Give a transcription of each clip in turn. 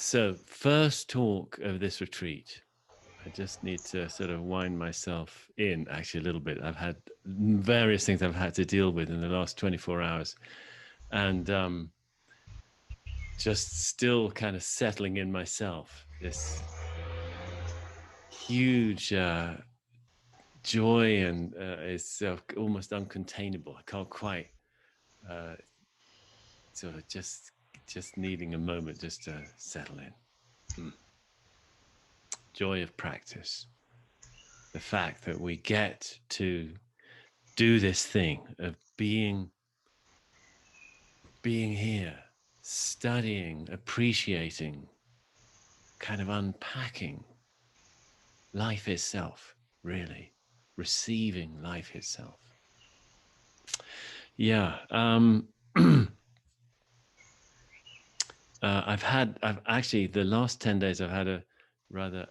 So, first talk of this retreat. I just need to sort of wind myself in, actually, a little bit. I've had various things I've had to deal with in the last 24 hours. And just still kind of settling in myself. This huge joy and is almost uncontainable. I can't quite sort of just needing a moment just to settle in. Joy of practice. The fact that we get to do this thing of being here, studying, appreciating, kind of unpacking life itself, really, receiving life itself. Yeah. I've actually, the last 10 days, I've had a rather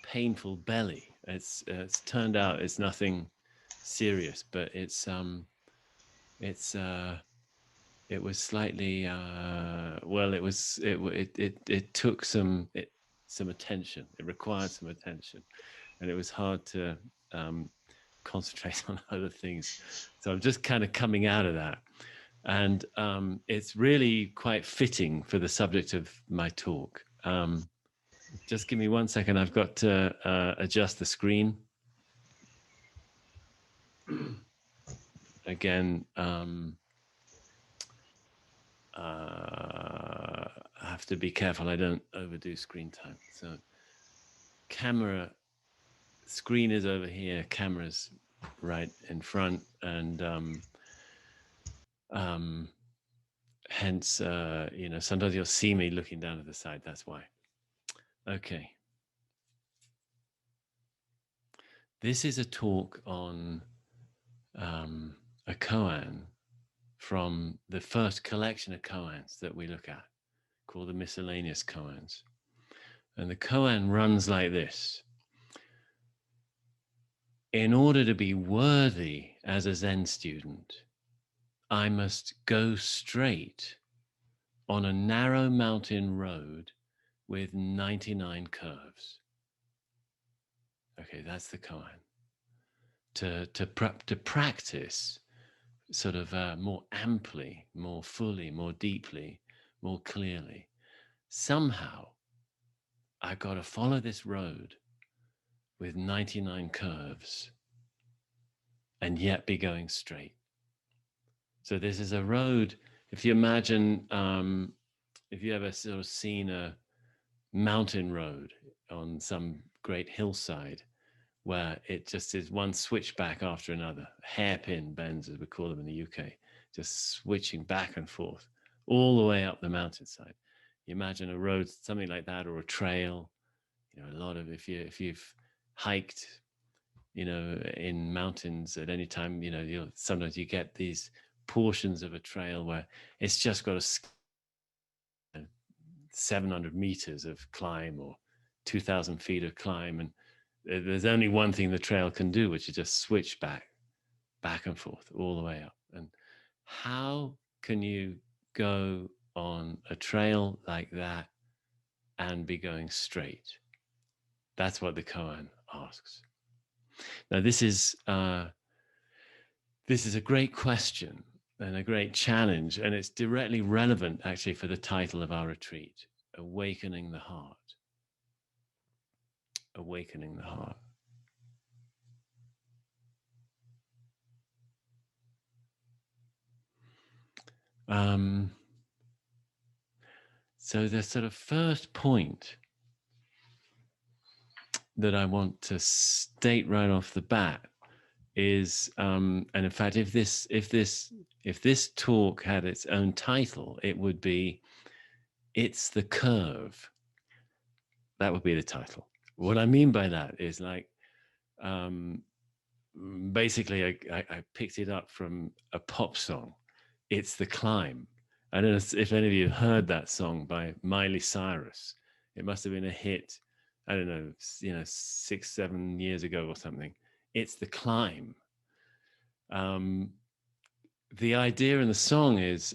painful belly. It's turned out it's nothing serious, but it was slightly well, it took some attention. It required some attention, and it was hard to concentrate on other things. So I'm just kind of coming out of that, and it's really quite fitting for the subject of my talk. Just give me 1 second. I've got to adjust the screen. Again, I have to be careful I don't overdo screen time. So camera, screen is over here, camera's right in front, and hence, sometimes you'll see me looking down at the side. That's why. Okay. This is a talk on a koan from the first collection of koans that we look at, called the miscellaneous koans. And the koan runs like this. In order to be worthy as a Zen student, I must go straight on a narrow mountain road with 99 curves. Okay, that's the koan. To practice sort of more amply, more fully, more deeply, more clearly, somehow I've got to follow this road with 99 curves and yet be going straight. So this is a road. If you imagine, if you ever sort of seen a mountain road on some great hillside where it just is one switchback after another, hairpin bends, as we call them in the UK, just switching back and forth all the way up the mountainside. You imagine a road, something like that, or a trail. A lot of, if you've hiked, in mountains at any time, sometimes you get these portions of a trail where it's just got a 700 meters of climb or 2,000 feet of climb, and there's only one thing the trail can do, which is just switch back and forth all the way up. And how can you go on a trail like that and be going straight? That's what the koan asks. Now, this is a great question and a great challenge, and it's directly relevant, actually, for the title of our retreat, Awakening the Heart. Awakening the Heart. So the sort of first point that I want to state right off the bat is, and in fact, if this talk had its own title, it would be, "It's the Curve." That would be the title. What I mean by that is, like, basically, I picked it up from a pop song. It's the Climb. I don't know if any of you have heard that song by Miley Cyrus. It must have been a hit, I don't know, 6-7 years ago or something. It's the Climb. The idea in the song is,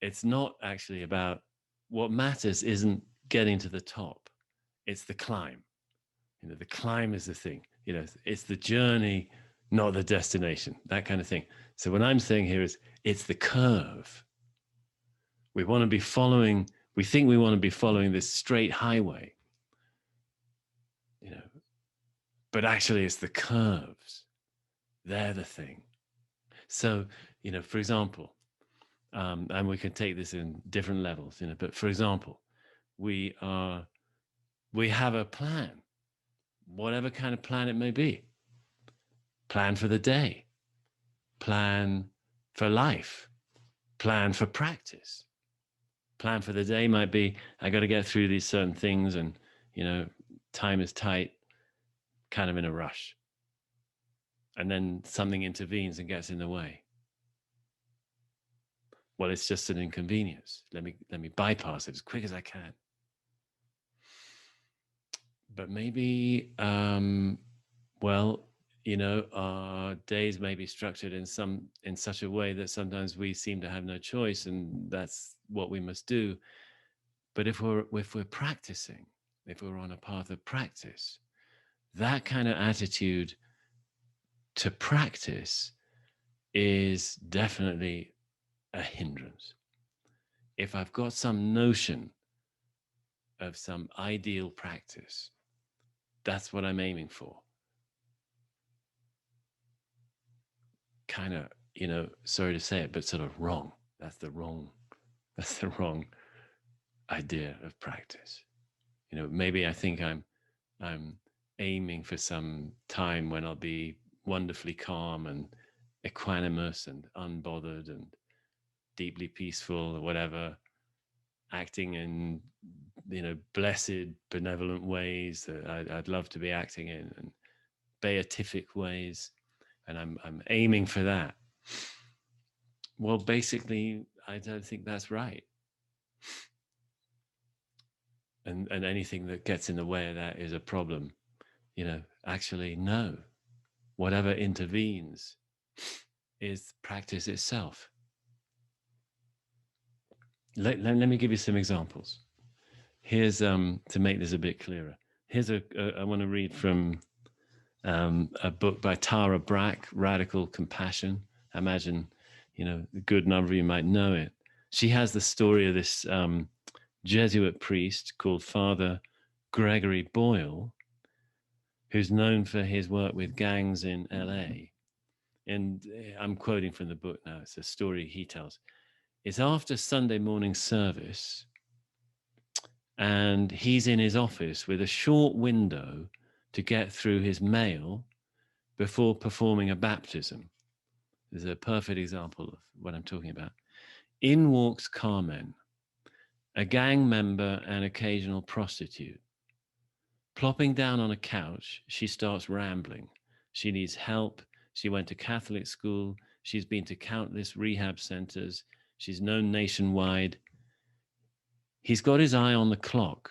it's not actually about what matters isn't getting to the top, it's the climb. The climb is the thing. It's the journey, not the destination, that kind of thing. So what I'm saying here is it's the curve. We think we want to be following this straight highway, but actually it's the curves. They're the thing. So, for example, and we can take this in different levels, but for example, we have a plan, whatever kind of plan it may be. Plan for the day, plan for life, plan for practice. Plan for the day might be, I got to get through these certain things, and time is tight, kind of in a rush, and then something intervenes and gets in the way. Well, it's just an inconvenience. Let me bypass it as quick as I can. But maybe, our days may be structured in such a way that sometimes we seem to have no choice, and that's what we must do. But if we're practicing, if we're on a path of practice, that kind of attitude to practice is definitely a hindrance. If I've got some notion of some ideal practice, that's what I'm aiming for. Kind of, sorry to say it, but sort of wrong. That's the wrong idea of practice. Maybe I think I'm aiming for some time when I'll be wonderfully calm and equanimous and unbothered and deeply peaceful or whatever, acting in blessed, benevolent ways that I'd love to be acting in, and beatific ways, and I'm aiming for that. Well, basically, I don't think that's right. And anything that gets in the way of that is a problem. Actually, no. Whatever intervenes is practice itself. Let me give you some examples. Here's to make this a bit clearer. Here's I want to read from a book by Tara Brach, Radical Compassion. I imagine, a good number of you might know it. She has the story of this Jesuit priest called Father Gregory Boyle, who's known for his work with gangs in LA. And I'm quoting from the book now. It's a story he tells. It's after Sunday morning service, and he's in his office with a short window to get through his mail before performing a baptism. This is a perfect example of what I'm talking about. In walks Carmen, a gang member and occasional prostitute. Plopping down on a couch, she starts rambling. She needs help. She went to Catholic school. She's been to countless rehab centers. She's known nationwide. He's got his eye on the clock.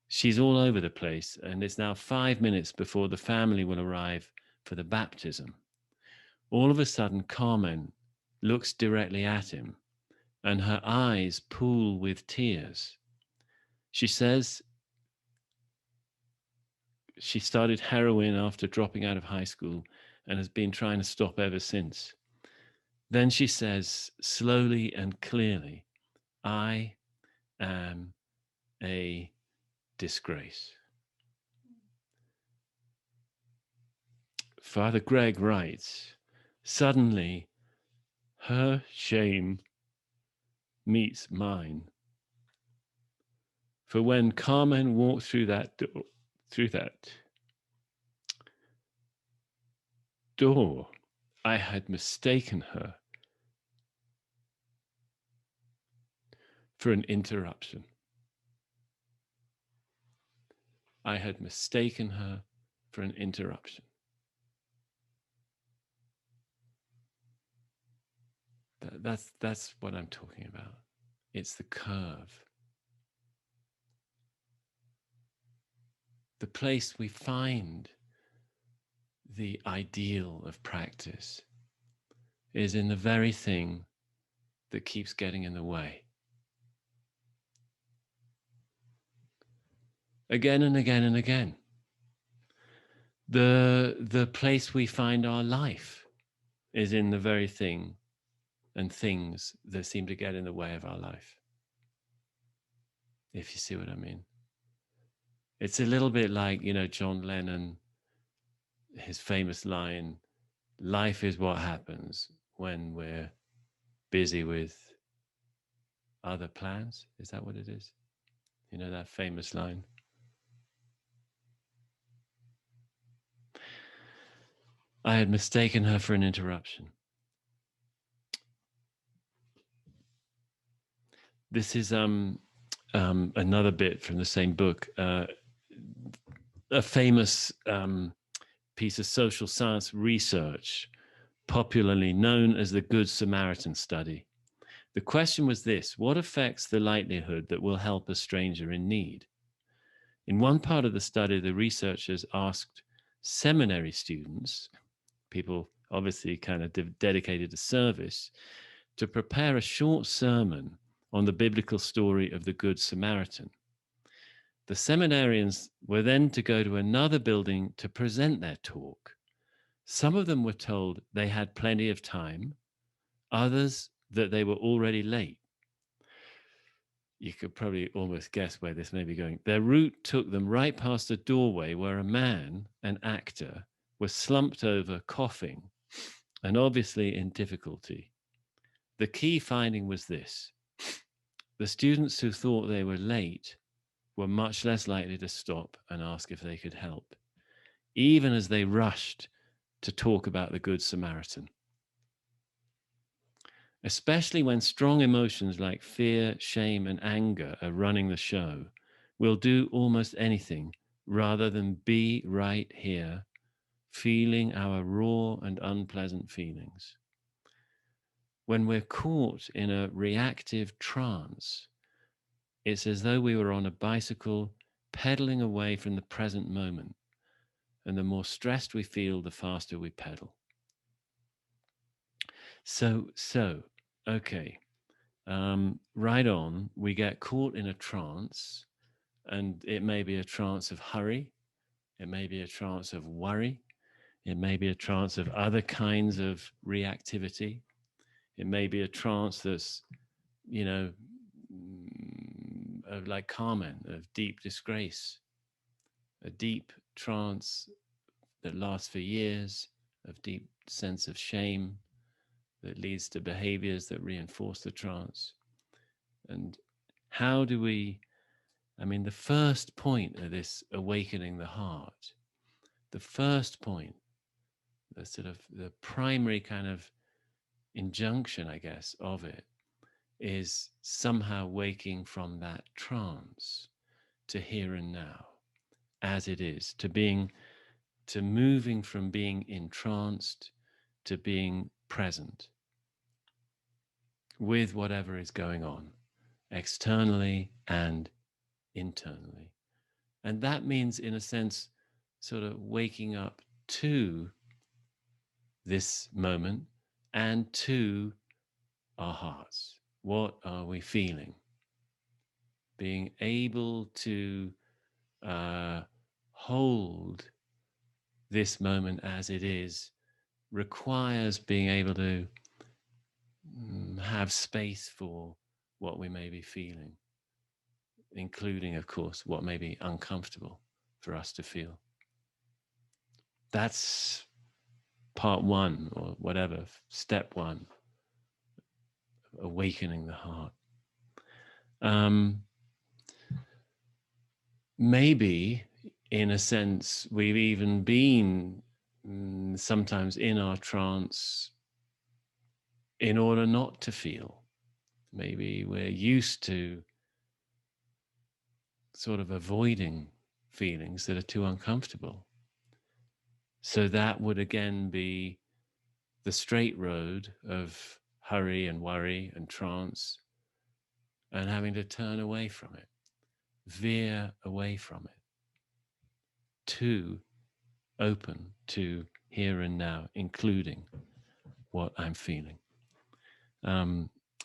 She's all over the place, and it's now 5 minutes before the family will arrive for the baptism. All of a sudden, Carmen looks directly at him, and her eyes pool with tears. She says she started heroin after dropping out of high school and has been trying to stop ever since. Then she says, slowly and clearly, I am a disgrace. Father Greg writes, suddenly her shame meets mine. For when Carmen walked through that door, I had mistaken her for an interruption. I had mistaken her for an interruption. That's what I'm talking about. It's the curve. The place we find the ideal of practice is in the very thing that keeps getting in the way. again and again and again. The place we find our life is in the very thing and things that seem to get in the way of our life. If you see what I mean. It's a little bit like, John Lennon, his famous line, life is what happens when we're busy with other plans. Is that what it is? That famous line. I had mistaken her for an interruption. This is another bit from the same book. A famous piece of social science research, popularly known as the Good Samaritan study. The question was this: what affects the likelihood that we'll help a stranger in need? In one part of the study, the researchers asked seminary students, people obviously kind of dedicated to service, to prepare a short sermon on the biblical story of the Good Samaritan. The seminarians were then to go to another building to present their talk. Some of them were told they had plenty of time, others that they were already late. You could probably almost guess where this may be going. Their route took them right past a doorway where a man, an actor, was slumped over, coughing, and obviously in difficulty. The key finding was this: the students who thought they were late were much less likely to stop and ask if they could help, even as they rushed to talk about the Good Samaritan. Especially when strong emotions like fear, shame, and anger are running the show, we'll do almost anything rather than be right here, feeling our raw and unpleasant feelings. When we're caught in a reactive trance, it's as though we were on a bicycle pedaling away from the present moment. And the more stressed we feel, the faster we pedal. So, okay. Right on, we get caught in a trance, and it may be a trance of hurry, it may be a trance of worry, it may be a trance of other kinds of reactivity, it may be a trance that's, of like Carmen, of deep disgrace, a deep trance that lasts for years, of deep sense of shame that leads to behaviors that reinforce the trance. And how do we, the first point of this awakening the heart, the first point, the sort of the primary kind of injunction, I guess, of it is somehow waking from that trance to here and now as it is, to moving from being entranced to being present with whatever is going on externally and internally. And that means, in a sense, sort of waking up to this moment and to our hearts. What are we feeling? Being able to hold this moment as it is requires being able to have space for what we may be feeling, including, of course, what may be uncomfortable for us to feel. That's part one, or whatever, step one, awakening the heart. Maybe, in a sense, we've even been sometimes in our trance in order not to feel. Maybe we're used to sort of avoiding feelings that are too uncomfortable. So that would again be the straight road of hurry and worry and trance, and having to turn away from it, veer away from it, to open to here and now, including what I'm feeling.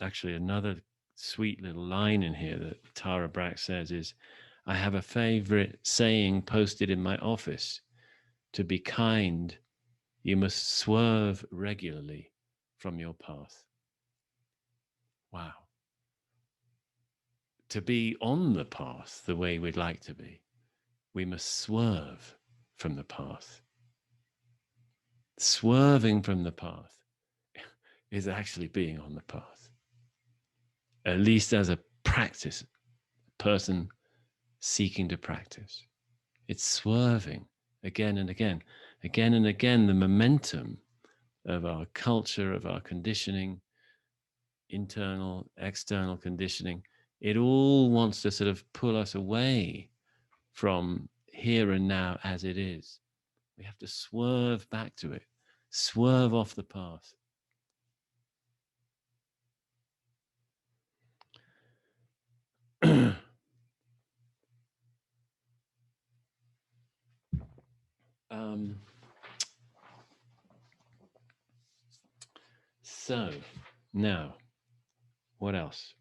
Actually, another sweet little line in here that Tara Brach says is, I have a favorite saying posted in my office: to be kind, you must swerve regularly from your path. Wow. To be on the path the way we'd like to be, we must swerve from the path. Swerving from the path is actually being on the path, at least as a practice, person seeking to practice. It's swerving again and again, again and again. The momentum of our culture, of our conditioning, internal, external conditioning, it all wants to sort of pull us away from here and now as it is. We have to swerve back to it, swerve off the path. So now, what else?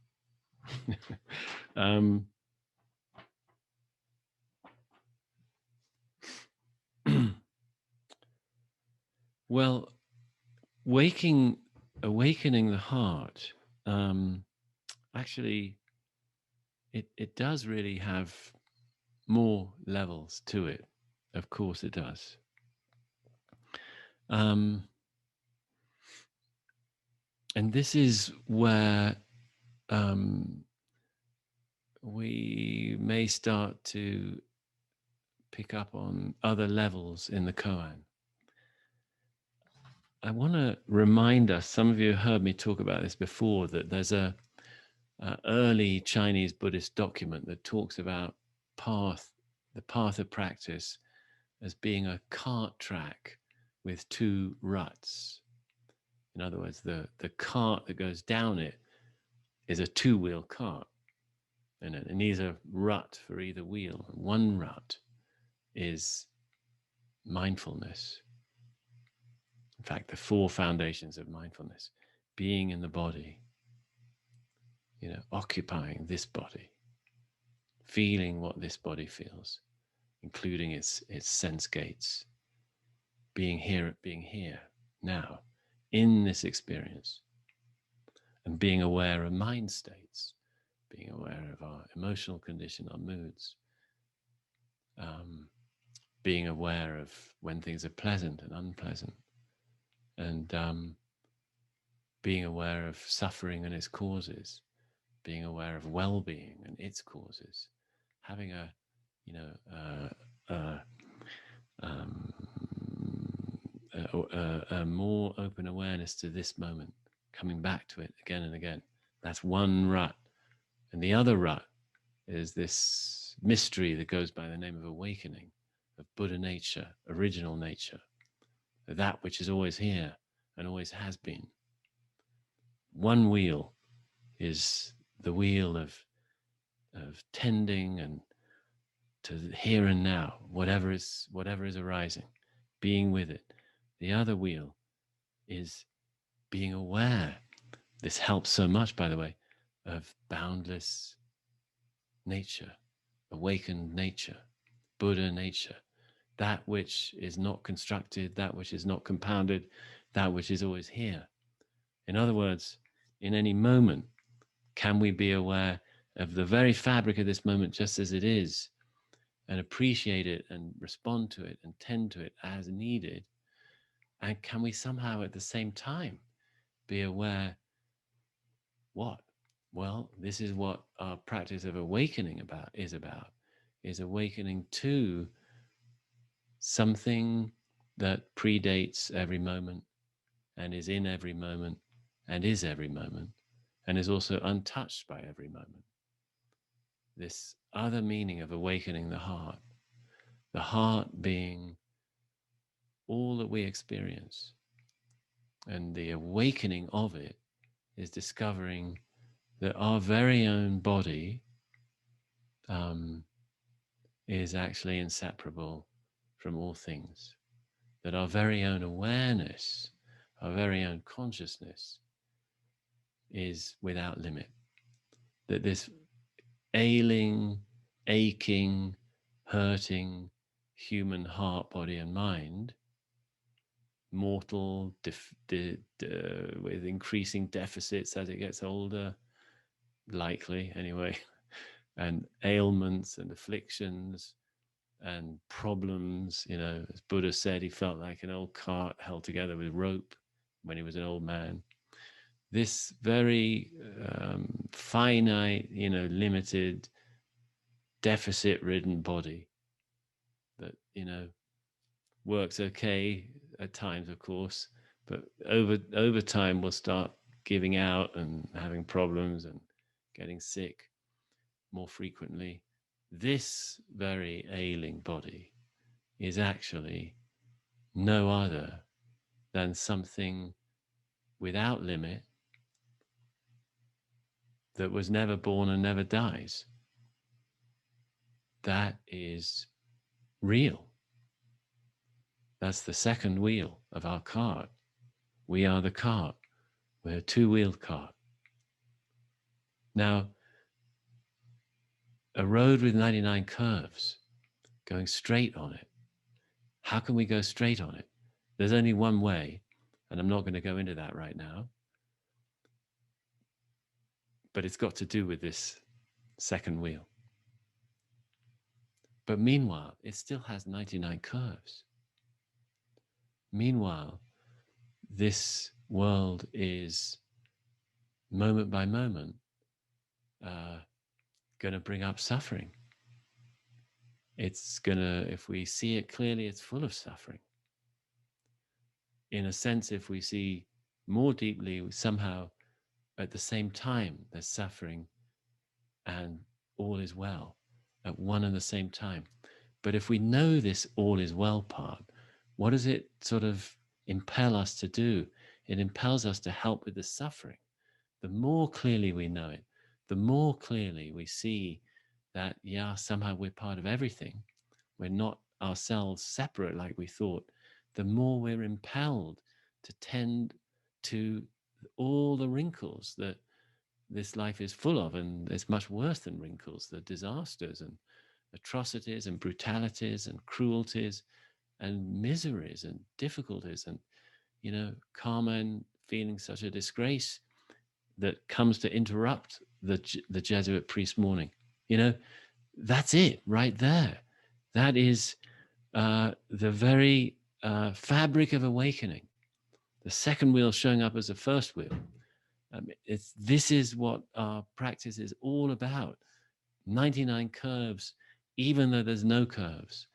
Well, awakening the heart, actually, it does really have more levels to it. Of course it does. And this is where we may start to pick up on other levels in the koan. I want to remind us, some of you heard me talk about this before, that there's a early Chinese Buddhist document that talks about the path of practice as being a cart track with two ruts. In other words, the cart that goes down it is a two-wheel cart, and it needs a rut for either wheel. One rut is mindfulness. In fact, the four foundations of mindfulness: being in the body, occupying this body, feeling what this body feels, including its sense gates, being here now in this experience, and being aware of mind states, being aware of our emotional condition, our moods, being aware of when things are pleasant and unpleasant, and being aware of suffering and its causes, being aware of well-being and its causes, having a more open awareness to this moment, coming back to it again and again. That's one rut. And the other rut is this mystery that goes by the name of awakening, of Buddha nature, original nature, that which is always here and always has been. One wheel is the wheel of tending and to the here and now, whatever is arising, being with it. The other wheel is being aware. This helps so much, by the way, of boundless nature, awakened nature, Buddha nature, that which is not constructed, that which is not compounded, that which is always here. In other words, in any moment, can we be aware of the very fabric of this moment just as it is, and appreciate it and respond to it and tend to it as needed? And can we somehow at the same time be aware what? Well, this is what our practice of awakening is awakening to something that predates every moment and is in every moment and is every moment and is also untouched by every moment. This other meaning of awakening the heart being all that we experience, and the awakening of it is discovering that our very own body is actually inseparable from all things, that our very own awareness, our very own consciousness is without limit, that this ailing, aching, hurting human heart, body, and mind, mortal, with increasing deficits as it gets older, likely anyway, and ailments and afflictions and problems. You know, as Buddha said, he felt like an old cart held together with rope when he was an old man. This very finite, you know, limited, deficit-ridden body that, you know, works okay at times, of course, but over time will start giving out and having problems and getting sick more frequently. This very ailing body is actually no other than something without limit that was never born and never dies. That is real. That's the second wheel of our cart. We are the cart. We're a two-wheeled cart. Now, a road with 99 curves, going straight on it. How can we go straight on it? There's only one way, and I'm not going to go into that right now. But it's got to do with this second wheel. But meanwhile, it still has 99 curves. Meanwhile, this world is moment by moment going to bring up suffering. It's going to, if we see it clearly, it's full of suffering. In a sense, if we see more deeply, somehow at the same time, there's suffering and all is well at one and the same time. But if we know this all is well part, what does it sort of impel us to do? It impels us to help with the suffering. The more clearly we know it, the more clearly we see that, yeah, somehow we're part of everything. We're not ourselves separate like we thought. The more we're impelled to tend to all the wrinkles that this life is full of, and it's much worse than wrinkles, the disasters and atrocities and brutalities and cruelties and miseries and difficulties and, you know, karma and feeling such a disgrace that comes to interrupt the Jesuit priest mourning. You know, that's it right there. That is the very fabric of awakening. The second wheel showing up as the first wheel. This is what our practice is all about. 99 curves, even though there's no curves.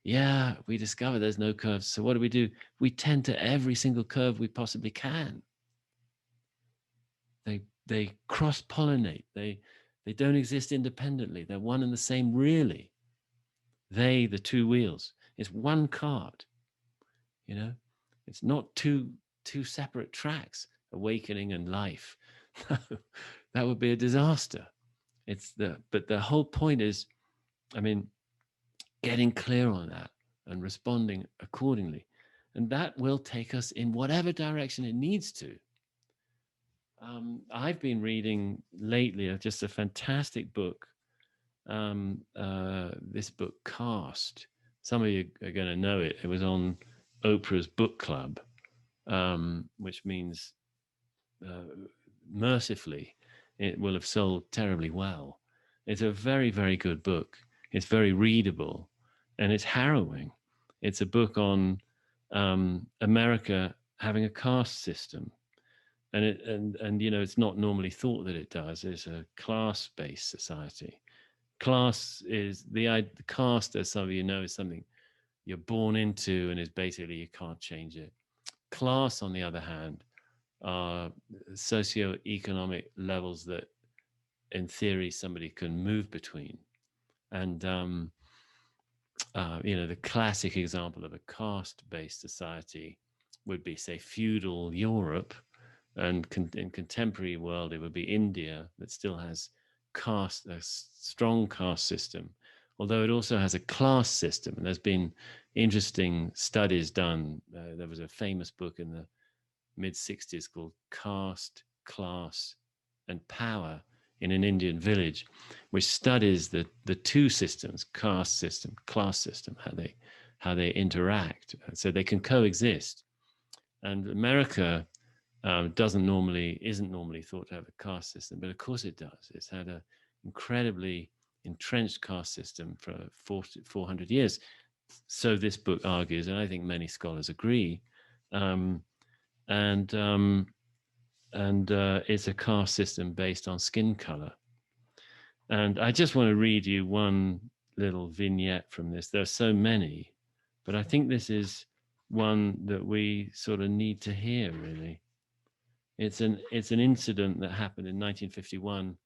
Yeah, we discover there's no curves. So what do? We tend to every single curve we possibly can. They cross-pollinate. They don't exist independently. They're one and the same, really. The two wheels. It's one cart. You know, it's not two separate tracks, awakening and life. That would be a disaster. But the whole point is, I mean, getting clear on that and responding accordingly. And that will take us in whatever direction it needs to. I've been reading lately just a fantastic book. This book, Cast. Some of you are going to know it. It was on Oprah's book club, which means mercifully it will have sold terribly well. It's a very, very good book. It's very readable, and it's harrowing. It's a book on America having a caste system, and you know, it's not normally thought that it does. It's a class-based society. Class is the caste, as some of you know, is something you're born into, and is basically you can't change it. Class, on the other hand, are socioeconomic levels that, in theory, somebody can move between. And you know, the classic example of a caste-based society would be, say, feudal Europe, and in contemporary world, it would be India, that still has a strong caste system, although it also has a class system. And there's been interesting studies done. There was a famous book in the mid-60s called Caste, Class, and Power in an Indian village, which studies the two systems, caste system, class system, how they interact, so they can coexist. And America isn't normally thought to have a caste system, but of course it does. It's had an incredibly entrenched caste system for 400 years. So this book argues, and I think many scholars agree, um, and it's a caste system based on skin color. And I just want to read you one little vignette from this. There are so many, but I think this is one that we sort of need to hear, really. It's an incident that happened in 1951.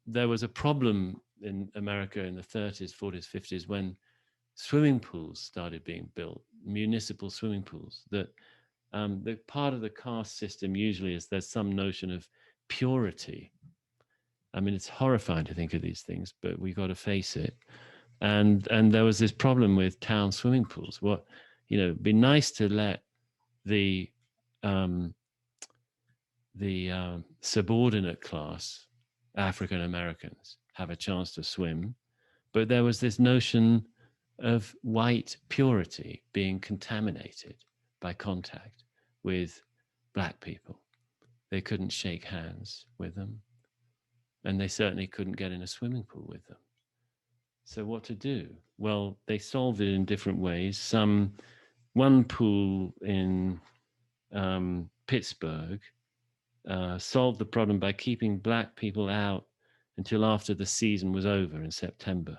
There was a problem in America in the 30s, 40s, 50s when swimming pools started being built, municipal swimming pools. That the part of the caste system usually is there's some notion of purity. I mean, it's horrifying to think of these things, but we got to face it. And there was this problem with town swimming pools. What, it'd be nice to let the subordinate class, African Americans, have a chance to swim, but there was this notion of white purity being contaminated by contact with black people. They couldn't shake hands with them, and they certainly couldn't get in a swimming pool with them. So what to do? Well, they solved it in different ways. One pool in Pittsburgh solved the problem by keeping black people out until after the season was over in September,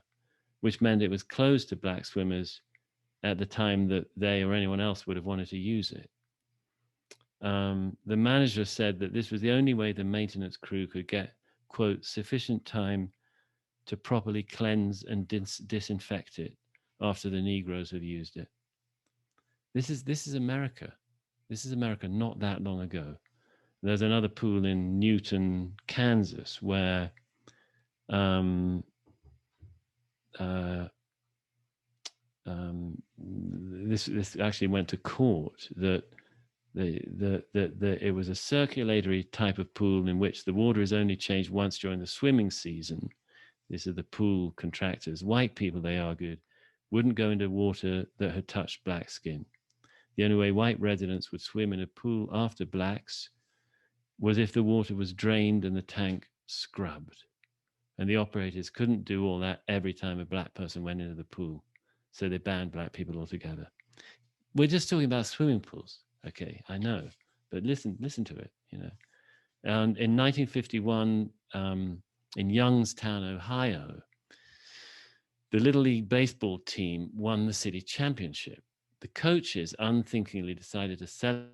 which meant it was closed to black swimmers at the time that they or anyone else would have wanted to use it. The manager said that this was the only way the maintenance crew could get, quote, sufficient time to properly cleanse and disinfect it after the Negroes have used it. This is America. This is America not that long ago. There's another pool in Newton, Kansas, where this actually went to court, that it was a circulatory type of pool in which the water is only changed once during the swimming season. These are the pool contractors. White people, they argued, wouldn't go into water that had touched black skin. The only way white residents would swim in a pool after blacks was if the water was drained and the tank scrubbed. And the operators couldn't do all that every time a black person went into the pool. So they banned black people altogether. We're just talking about swimming pools. Okay, I know. But listen to it, And in 1951, in Youngstown, Ohio, the Little League baseball team won the city championship. The coaches unthinkingly decided to celebrate.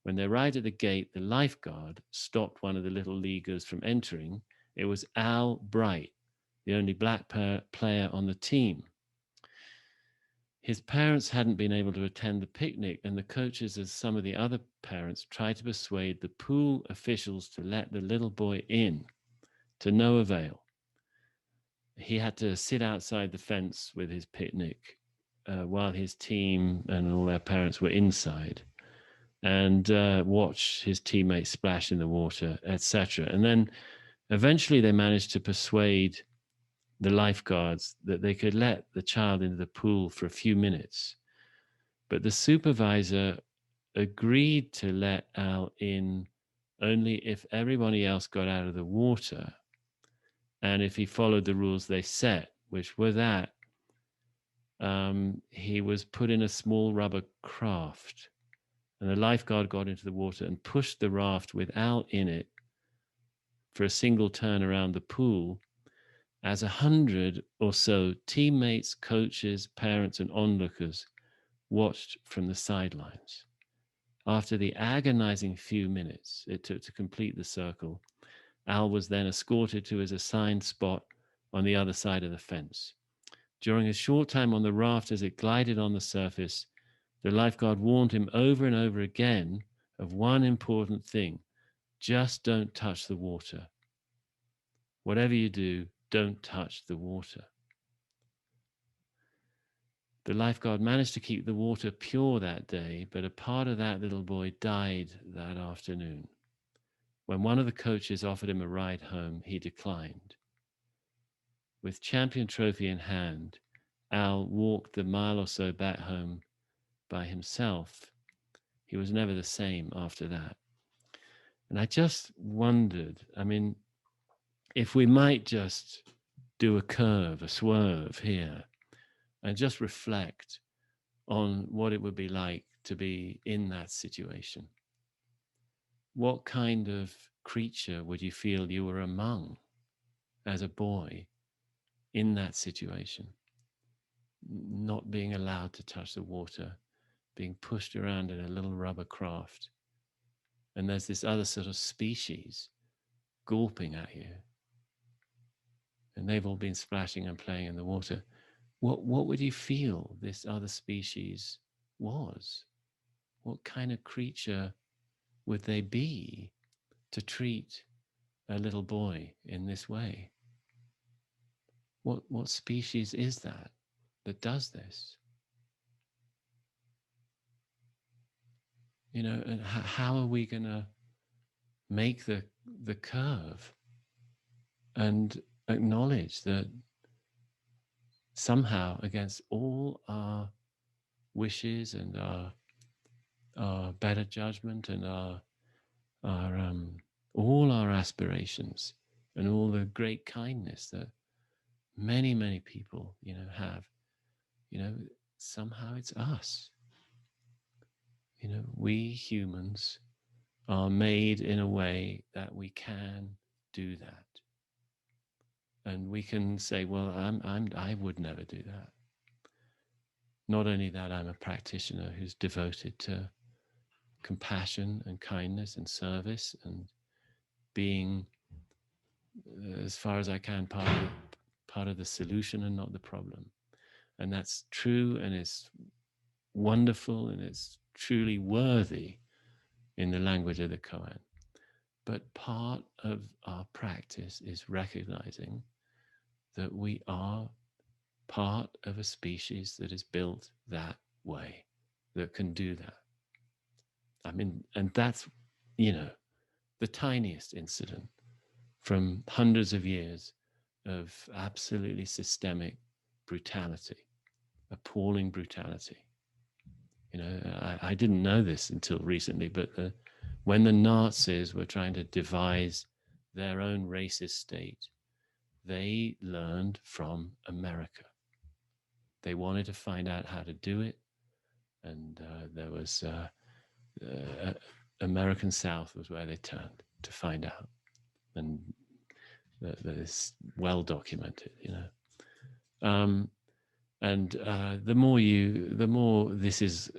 When they arrived at the gate, the lifeguard stopped one of the little leaguers from entering. It was Al Bright, the only black player on the team. His parents hadn't been able to attend the picnic, and the coaches, as some of the other parents, tried to persuade the pool officials to let the little boy in, to no avail. He had to sit outside the fence with his picnic while his team and all their parents were inside, and watch his teammates splash in the water, etc. And then eventually they managed to persuade the lifeguards that they could let the child into the pool for a few minutes. But the supervisor agreed to let Al in only if everybody else got out of the water and if he followed the rules they set, which were that he was put in a small rubber craft, and the lifeguard got into the water and pushed the raft with Al in it for a single turn around the pool, as 100 or so teammates, coaches, parents, and onlookers watched from the sidelines. After the agonizing few minutes it took to complete the circle, Al was then escorted to his assigned spot on the other side of the fence. During his short time on the raft as it glided on the surface, the lifeguard warned him over and over again of one important thing: just don't touch the water. Whatever you do, don't touch the water. The lifeguard managed to keep the water pure that day, but a part of that little boy died that afternoon. When one of the coaches offered him a ride home, he declined. With champion trophy in hand, Al walked the mile or so back home by himself. He was never the same after that. And I just wondered, I mean, if we might just do a curve, a swerve here, and just reflect on what it would be like to be in that situation. What kind of creature would you feel you were among as a boy in that situation? Not being allowed to touch the water, being pushed around in a little rubber craft. And there's this other sort of species gulping at you. And they've all been splashing and playing in the water. What would you feel this other species was? What kind of creature would they be to treat a little boy in this way? What species is that does this? You know, and how are we going to make the curve and acknowledge that somehow, against all our wishes and our better judgment and our all our aspirations and all the great kindness that many people, you know, have, you know, somehow it's us. You know, we humans are made in a way that we can do that. And we can say, well, I would never do that. Not only that, I'm a practitioner who's devoted to compassion and kindness and service and being, as far as I can, part of the solution and not the problem. And that's true, and it's wonderful, and it's truly worthy in the language of the koan. But part of our practice is recognizing that we are part of a species that is built that way, that can do that. I mean, and that's, you know, the tiniest incident from hundreds of years of absolutely systemic brutality, appalling brutality. You know, I didn't know this until recently, but when the Nazis were trying to devise their own racist state, they learned from America. They wanted to find out how to do it, and there was American South was where they turned to find out, and that is well documented, you know. And the more this is,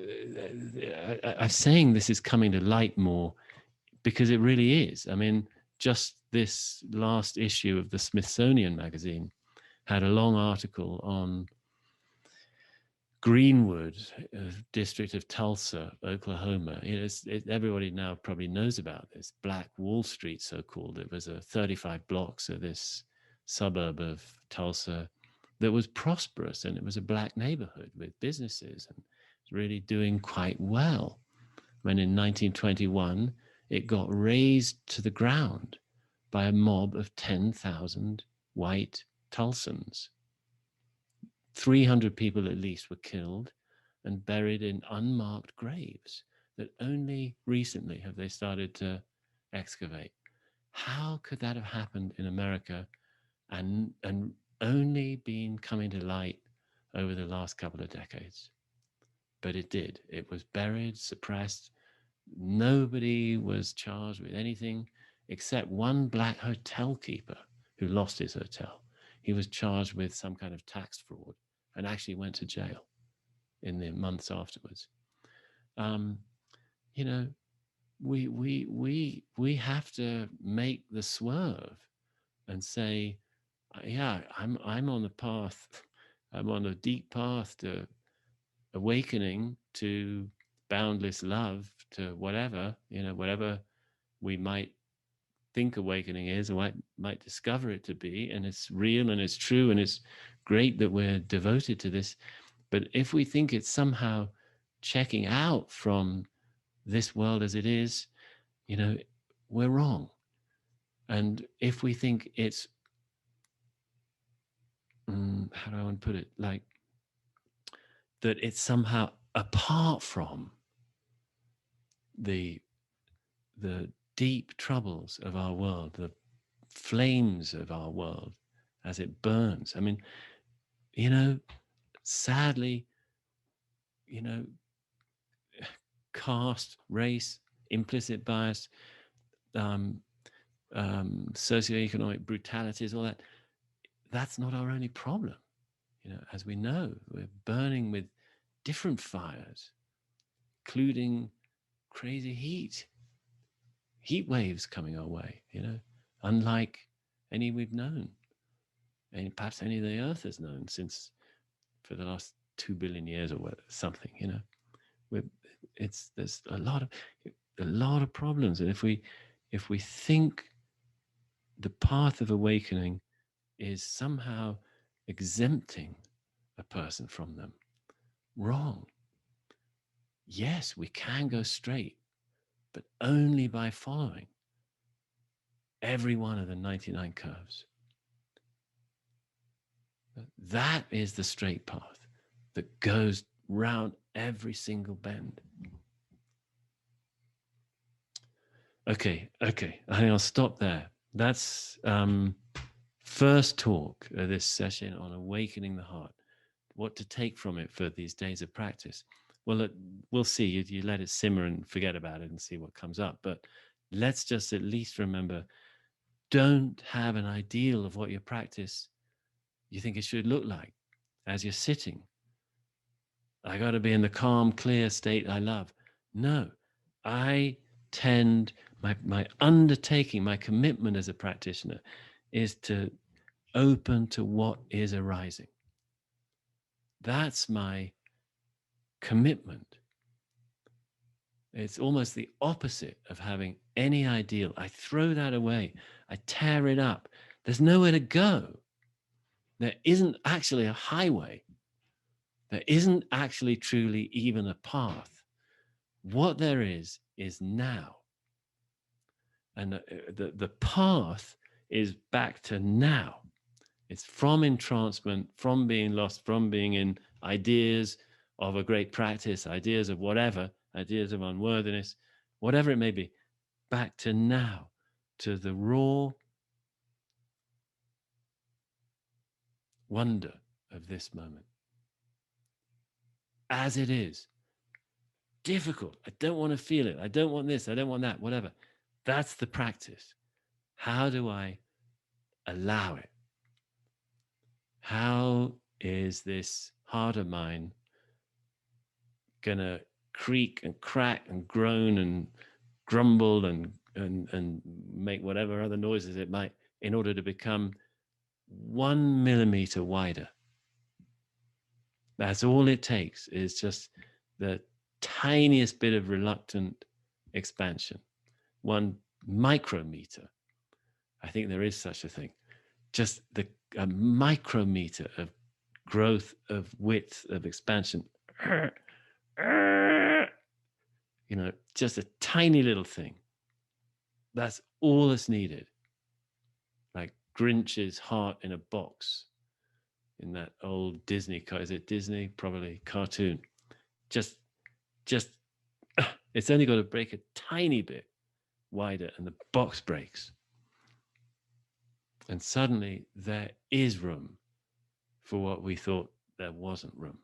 I'm saying this is coming to light more because it really is. I mean, just this last issue of the Smithsonian magazine had a long article on Greenwood, district of Tulsa, Oklahoma. You know, everybody now probably knows about this. Black Wall Street, so called. It was a 35 blocks of this suburb of Tulsa that was prosperous, and it was a black neighborhood with businesses and really doing quite well. When in 1921, it got razed to the ground by a mob of 10,000 white Tulsans. 300 people at least were killed and buried in unmarked graves that only recently have they started to excavate. How could that have happened in America and only been coming to light over the last couple of decades? But it did. It was buried, suppressed. Nobody was charged with anything except one black hotel keeper who lost his hotel. He was charged with some kind of tax fraud and actually went to jail in the months afterwards. You know, we have to make the swerve and say, yeah, I'm on the path. I'm on a deep path to awakening, to boundless love, to whatever, you know, whatever we might think awakening is, or might discover it to be. And it's real and it's true, and it's great that we're devoted to this. But if we think it's somehow checking out from this world as it is, you know, we're wrong. And if we think it's, how do I want to put it? Like that it's somehow apart from the deep troubles of our world, the flames of our world as it burns. I mean, you know, sadly, you know, caste, race, implicit bias, socioeconomic brutalities, all that, that's not our only problem. You know, as we know, we're burning with different fires, including crazy heat waves coming our way, you know, unlike any we've known, and perhaps any the Earth has known since for the last 2 billion years or something, you know. There's a lot of problems, and if we think the path of awakening is somehow exempting a person from them, wrong. Yes, we can go straight, but only by following every one of the 99 curves. That is the straight path that goes round every single bend. Okay. I think I'll stop there. That's first talk of this session on awakening the heart. What to take from it for these days of practice. Well, we'll see. You let it simmer and forget about it and see what comes up. But let's just at least remember, don't have an ideal of what your practice you think it should look like as you're sitting. I got to be in the calm, clear state I love. No, I tend, my undertaking, my commitment as a practitioner is to open to what is arising. That's my commitment. It's almost the opposite of having any ideal. I throw that away. I tear it up. There's nowhere to go. There isn't actually a highway. There isn't actually truly even a path. What there is now. And the path is back to now. It's from entrancement, from being lost, from being in ideas of a great practice, ideas of whatever, ideas of unworthiness, whatever it may be, back to now, to the raw wonder of this moment. As it is. Difficult. I don't want to feel it. I don't want this. I don't want that, whatever. That's the practice. How do I allow it? How is this heart of mine going to creak and crack and groan and grumble and make whatever other noises it might in order to become 1 millimeter wider? That's all it takes, is just the tiniest bit of reluctant expansion, 1 micrometer. I think there is such a thing. Just a micrometer of growth, of width, of expansion. You know, just a tiny little thing. That's all that's needed. Like Grinch's heart in a box in that old Disney, is it Disney? Probably cartoon. Just it's only got to break a tiny bit wider and the box breaks. And suddenly there is room for what we thought there wasn't room.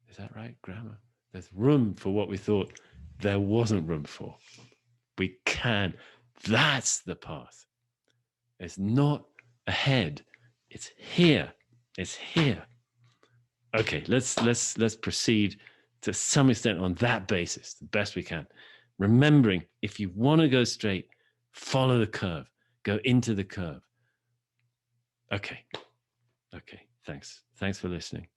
Is that right, grammar? There's room for what we thought there wasn't room for. We can. That's the path. It's not ahead. It's here. It's here. Okay, let's proceed to some extent on that basis, the best we can. Remembering, if you want to go straight, follow the curve. Go into the curve. Okay. Thanks for listening.